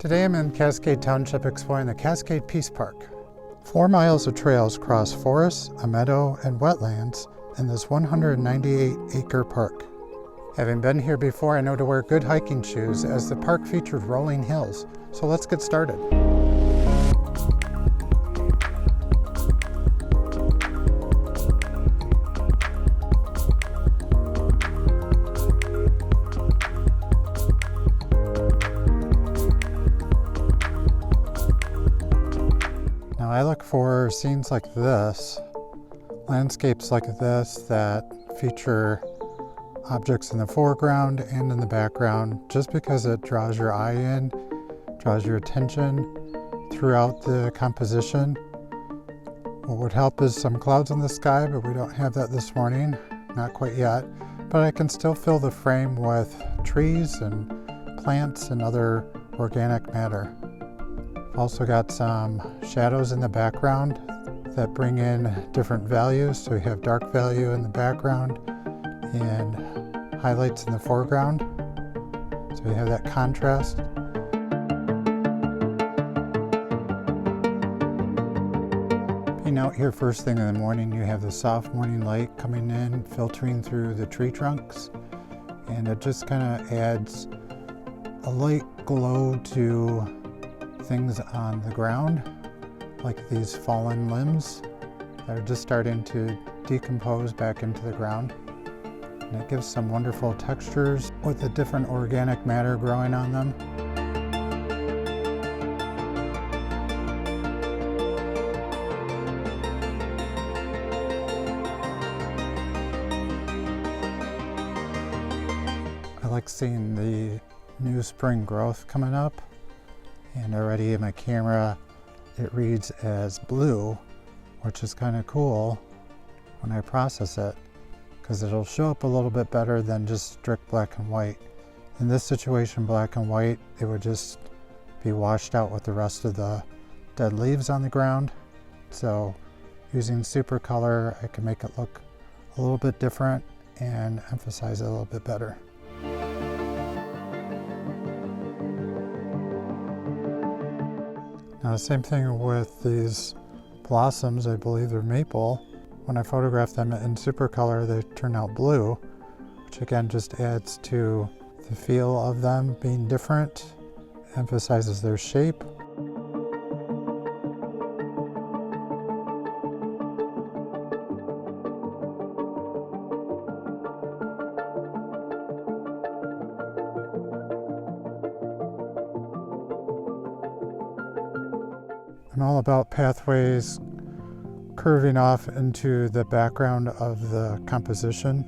Today I'm in Cascade Township exploring the Cascade Peace Park. 4 miles of trails cross forests, a meadow, and wetlands in this 198-acre park. Having been here before, I know to wear good hiking shoes as the park featured rolling hills. So let's get started. Now I look for scenes like this, landscapes like this that feature objects in the foreground and in the background, just because it draws your eye in, draws your attention throughout the composition. What would help is some clouds in the sky, but we don't have that this morning, not quite yet. But I can still fill the frame with trees and plants and other organic matter. Also got some shadows in the background that bring in different values. So we have dark value in the background and highlights in the foreground. So we have that contrast. Being out here first thing in the morning, you have the soft morning light coming in, filtering through the tree trunks. And it just kind of adds a light glow to things on the ground, like these fallen limbs that are just starting to decompose back into the ground. And it gives some wonderful textures with the different organic matter growing on them. I like seeing the new spring growth coming up. And already in my camera, it reads as blue, which is kind of cool when I process it, because it'll show up a little bit better than just strict black and white. In this situation, black and white, it would just be washed out with the rest of the dead leaves on the ground. So using super color, I can make it look a little bit different and emphasize it a little bit better. Now, the same thing with these blossoms. I believe they're maple. When I photograph them in super color, they turn out blue, which again just adds to the feel of them being different, emphasizes their shape. I'm all about pathways curving off into the background of the composition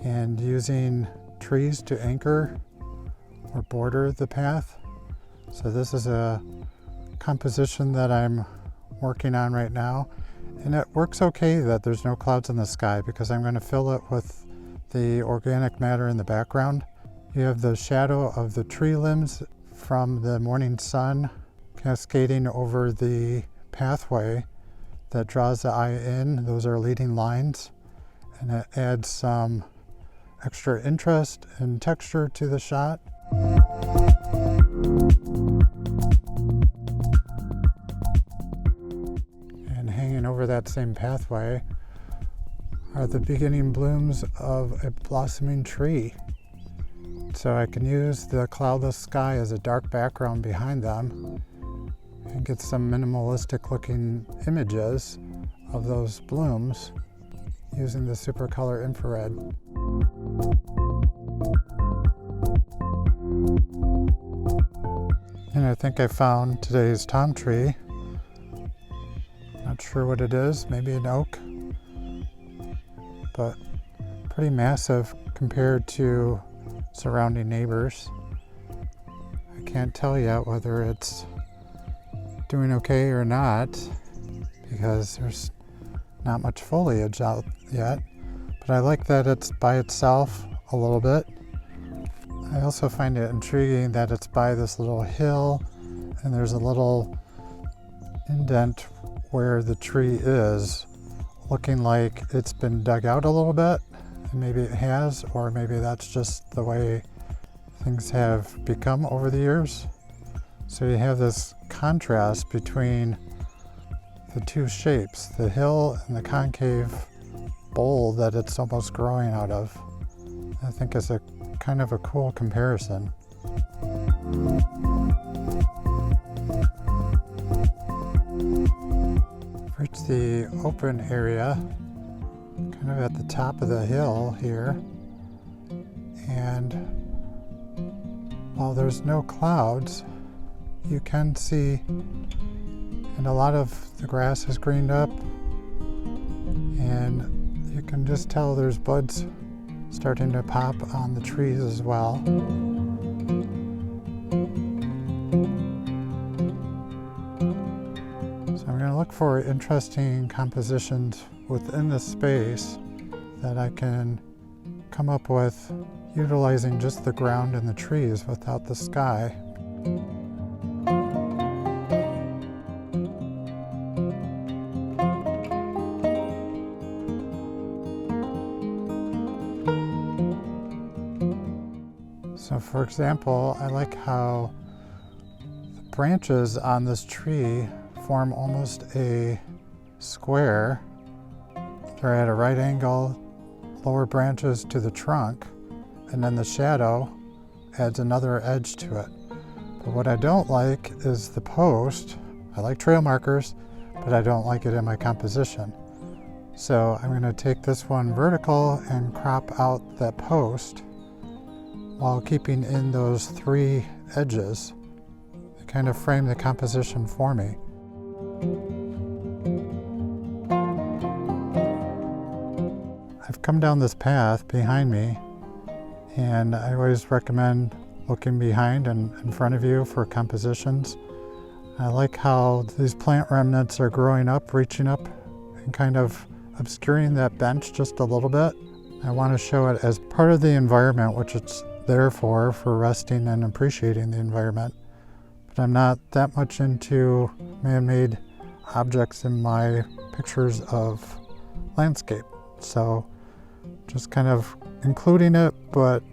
and using trees to anchor or border the path. So this is a composition that I'm working on right now, and it works okay that there's no clouds in the sky because I'm going to fill it with the organic matter in the background. You have the shadow of the tree limbs from the morning sun cascading over the pathway that draws the eye in. Those are leading lines, and it adds some extra interest and texture to the shot. And hanging over that same pathway are the beginning blooms of a blossoming tree. So I can use the cloudless sky as a dark background behind them and get some minimalistic looking images of those blooms using the super color infrared. And I think I found today's tom tree. Not sure what it is, maybe an oak, but pretty massive compared to surrounding neighbors. I can't tell yet whether it's doing okay or not, because there's not much foliage out yet, but I like that it's by itself a little bit. I also find it intriguing that it's by this little hill, and there's a little indent where the tree is, looking like it's been dug out a little bit, and maybe it has, or maybe that's just the way things have become over the years. So you have this contrast between the two shapes, the hill and the concave bowl that it's almost growing out of. I think is a kind of a cool comparison. Reach the open area, kind of at the top of the hill here, and while there's no clouds, you can see, and a lot of the grass is greened up, and you can just tell there's buds starting to pop on the trees as well. So I'm going to look for interesting compositions within the space that I can come up with utilizing just the ground and the trees without the sky. So for example, I like how the branches on this tree form almost a square. They're at a right angle, lower branches to the trunk, and then the shadow adds another edge to it. But what I don't like is the post. I like trail markers, but I don't like it in my composition. So I'm going to take this one vertical and crop out that post while keeping in those three edges to kind of frame the composition for me. I've come down this path behind me, and I always recommend looking behind and in front of you for compositions. I like how these plant remnants are growing up, reaching up, and kind of obscuring that bench just a little bit. I want to show it as part of the environment, which it's there for resting and appreciating the environment. But I'm not that much into man-made objects in my pictures of landscape. So just kind of including it, but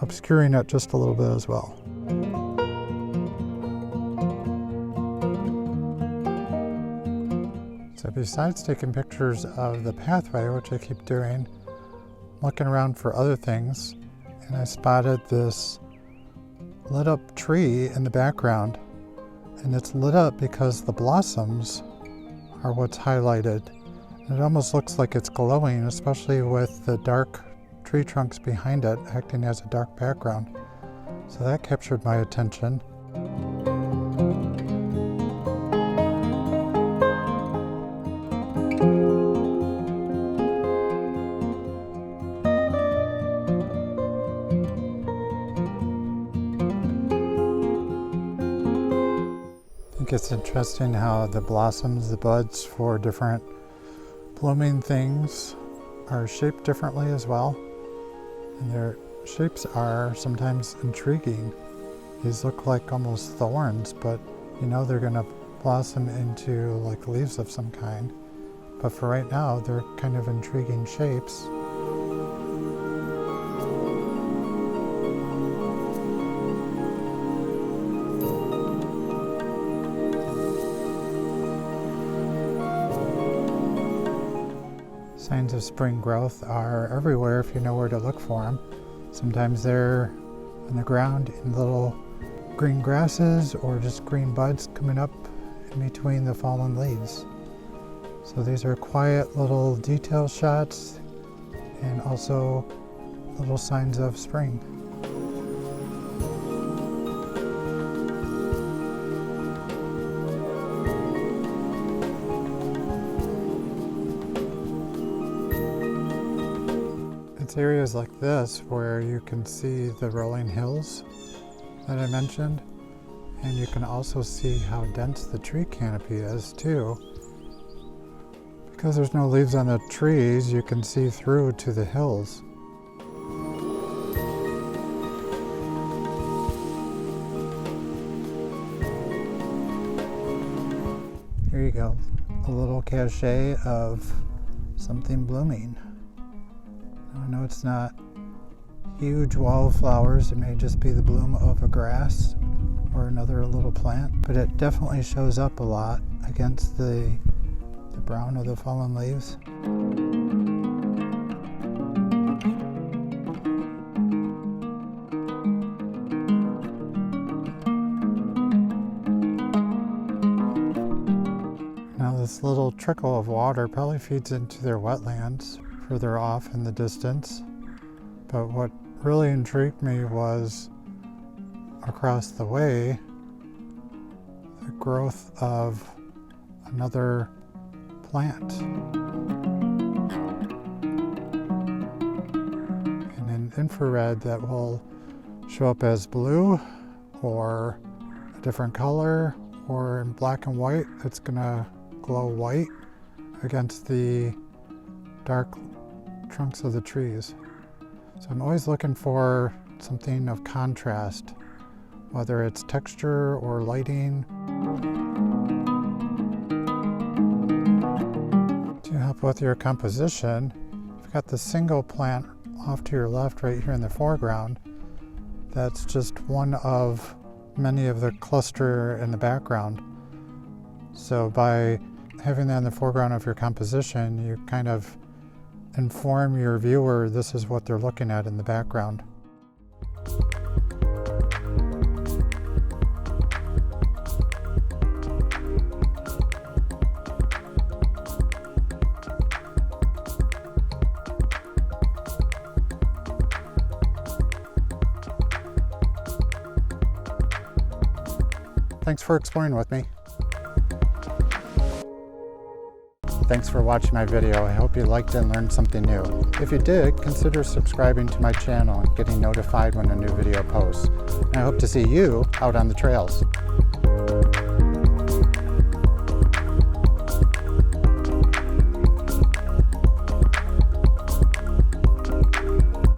obscuring it just a little bit as well. So besides taking pictures of the pathway, which I keep doing, I'm looking around for other things, and I spotted this lit up tree in the background, and it's lit up because the blossoms are what's highlighted. It almost looks like it's glowing, especially with the dark tree trunks behind it acting as a dark background. So that captured my attention. I think it's interesting how the blossoms, the buds for different blooming things are shaped differently as well. And their shapes are sometimes intriguing. These look like almost thorns, but you know they're going to blossom into like leaves of some kind. But for right now, they're kind of intriguing shapes. Signs of spring growth are everywhere if you know where to look for them. Sometimes they're on the ground in little green grasses or just green buds coming up in between the fallen leaves. So these are quiet little detail shots and also little signs of spring. It's areas like this where you can see the rolling hills that I mentioned, and you can also see how dense the tree canopy is too. Because there's no leaves on the trees, you can see through to the hills. Here you go, a little cachet of something blooming. I know it's not huge wildflowers, it may just be the bloom of a grass or another little plant, but it definitely shows up a lot against the brown of the fallen leaves. Now this little trickle of water probably feeds into their wetlands further off in the distance, but what really intrigued me was across the way, the growth of another plant. In an infrared that will show up as blue or a different color, or in black and white, it's gonna glow white against the dark trunks of the trees. So I'm always looking for something of contrast, whether it's texture or lighting. To help with your composition, you've got the single plant off to your left right here in the foreground. That's just one of many of the cluster in the background. So by having that in the foreground of your composition, you kind of inform your viewer this is what they're looking at in the background. Thanks for exploring with me. Thanks for watching my video. I hope you liked it and learned something new. If you did, consider subscribing to my channel and getting notified when a new video posts. And I hope to see you out on the trails.